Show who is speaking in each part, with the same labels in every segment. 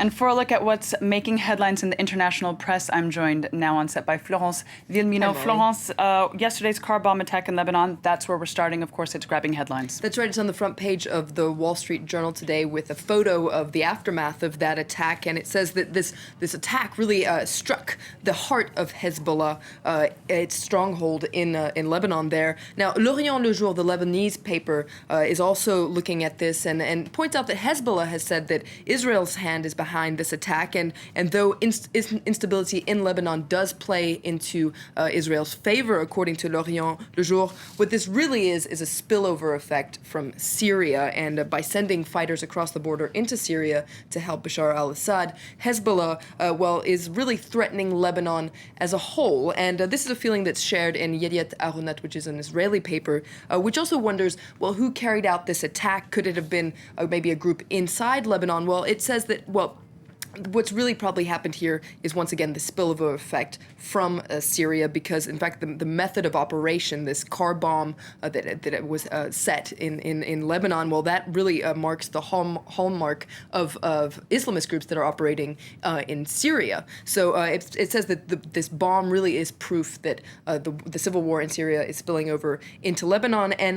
Speaker 1: And for a look at what's making headlines in the international press, I'm joined now on set by Florence VILLEMINOT. Florence, yesterday's car bomb attack in Lebanon, that's where we're starting. Of course, it's grabbing headlines.
Speaker 2: That's right. It's on the front page of the Wall Street Journal today with a photo of the aftermath of that attack. And it says that this attack really struck the heart of Hezbollah, its stronghold in Lebanon there. Now, L'Orient le Jour, the Lebanese paper, is also looking at this and points out that Hezbollah has said that Israel's hand is behind this attack, and though instability in Lebanon does play into Israel's favor, according to L'Orient le Jour, what this really is a spillover effect from Syria, and by sending fighters across the border into Syria to help Bashar al-Assad, Hezbollah, is really threatening Lebanon as a whole, and this is a feeling that's shared in Yediot Ahronot, which is an Israeli paper, which also wonders, well, who carried out this attack? Could it have been maybe a group inside Lebanon? Well, it says that, what's really probably happened here is, once again, the spillover effect from Syria, because, in fact, the method of operation, this car bomb that was set in Lebanon, well, that really marks the hallmark of Islamist groups that are operating in Syria. So it says that this bomb really is proof that the civil war in Syria is spilling over into Lebanon, and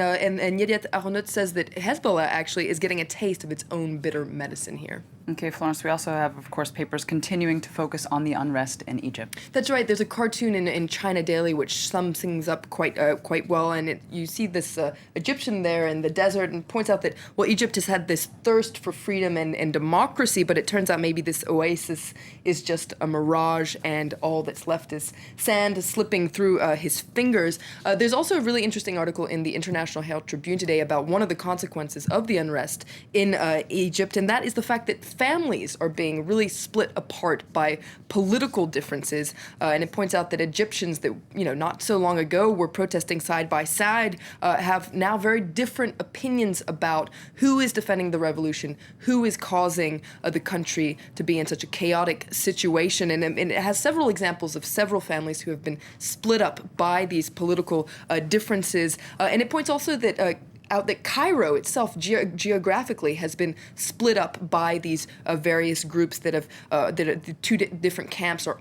Speaker 2: Yediot Ahronot says that Hezbollah actually is getting a taste of its own bitter medicine here.
Speaker 1: Okay, Florence, we also have, of course, papers continuing to focus on the unrest in Egypt.
Speaker 2: That's right. There's a cartoon in China Daily which sums things up quite well, and you see this Egyptian there in the desert, and points out that, well, Egypt has had this thirst for freedom and democracy, but it turns out maybe this oasis is just a mirage, and all that's left is sand slipping through his fingers. There's also a really interesting article in the International Herald Tribune today about one of the consequences of the unrest in Egypt, and that is the fact that families are being really split apart by political differences, and it points out that Egyptians that, not so long ago were protesting side by side have now very different opinions about who is defending the revolution, who is causing the country to be in such a chaotic situation, and it has several examples of several families who have been split up by these political differences, and it points also that out that Cairo itself geographically has been split up by these various groups that have the two different camps are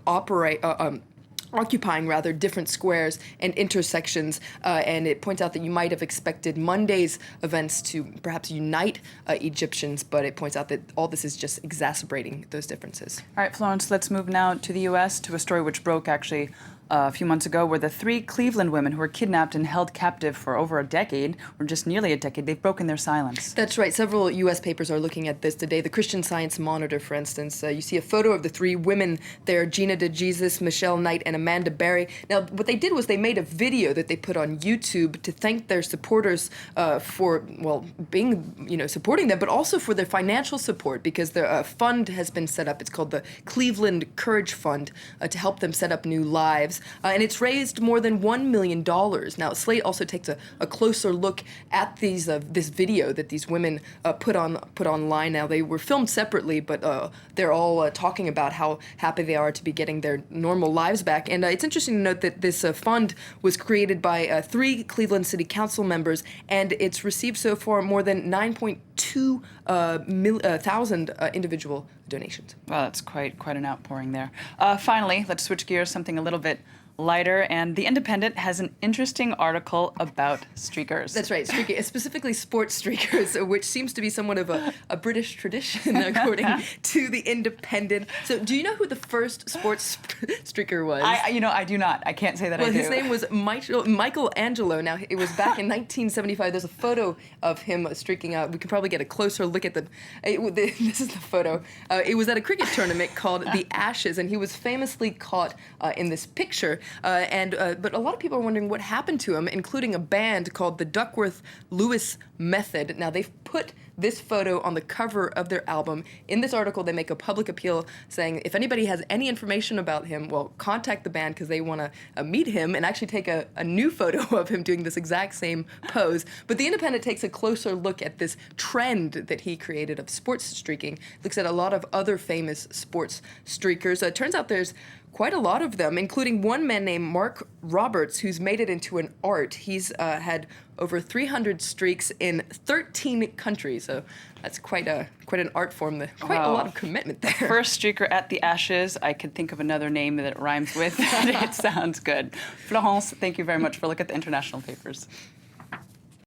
Speaker 2: occupying different squares and intersections, and it points out that you might have expected Monday's events to perhaps unite Egyptians, but it points out that all this is just exacerbating those differences.
Speaker 1: All right, Florence, let's move now to the U.S., to a story which broke actually a few months ago, where the 3 Cleveland women who were kidnapped and held captive for over a decade, or just nearly a decade, they've broken their silence.
Speaker 2: That's right. Several U.S. papers are looking at this today. The Christian Science Monitor, for instance, you see a photo of the 3 women there, Gina DeJesus, Michelle Knight, and Amanda Berry. Now, what they did was they made a video that they put on YouTube to thank their supporters for, being, supporting them, but also for their financial support, because the fund has been set up. It's called the Cleveland Courage Fund, to help them set up new lives. And it's raised more than $1 million. Now, Slate also takes a closer look at this video that these women put online. Now, they were filmed separately, but they're all talking about how happy they are to be getting their normal lives back. And it's interesting to note that this fund was created by 3 Cleveland City Council members, and it's received so far more than 9.2 thousand individual donations.
Speaker 1: Well, that's quite an outpouring there. Finally, let's switch gears, something a little bit lighter, and The Independent has an interesting article about streakers.
Speaker 2: That's right, specifically sports streakers, which seems to be somewhat of a British tradition, according to The Independent. So, do you know who the first sports streaker was?
Speaker 1: I do not. I can't say that I do.
Speaker 2: Well, his name was Michelangelo. Now, it was back in 1975. There's a photo of him streaking out. We can probably get a closer look at this is the photo. It was at a cricket tournament called the Ashes, and he was famously caught in this picture. But a lot of people are wondering what happened to him, including a band called the Duckworth-Lewis Method. Now, they've put this photo on the cover of their album. In this article, they make a public appeal saying if anybody has any information about him, well, contact the band, because they want to meet him and actually take a new photo of him doing this exact same pose. But The Independent takes a closer look at this trend that he created of sports streaking. Looks at a lot of other famous sports streakers. It turns out there's quite a lot of them, including one man named Mark Roberts, who's made it into an art. He's had over 300 streaks in 13 countries, so that's quite an art form. Quite a lot of commitment there.
Speaker 1: First streaker at the Ashes. I could think of another name that it rhymes with. It sounds good. Florence, thank you very much for a look at the international papers.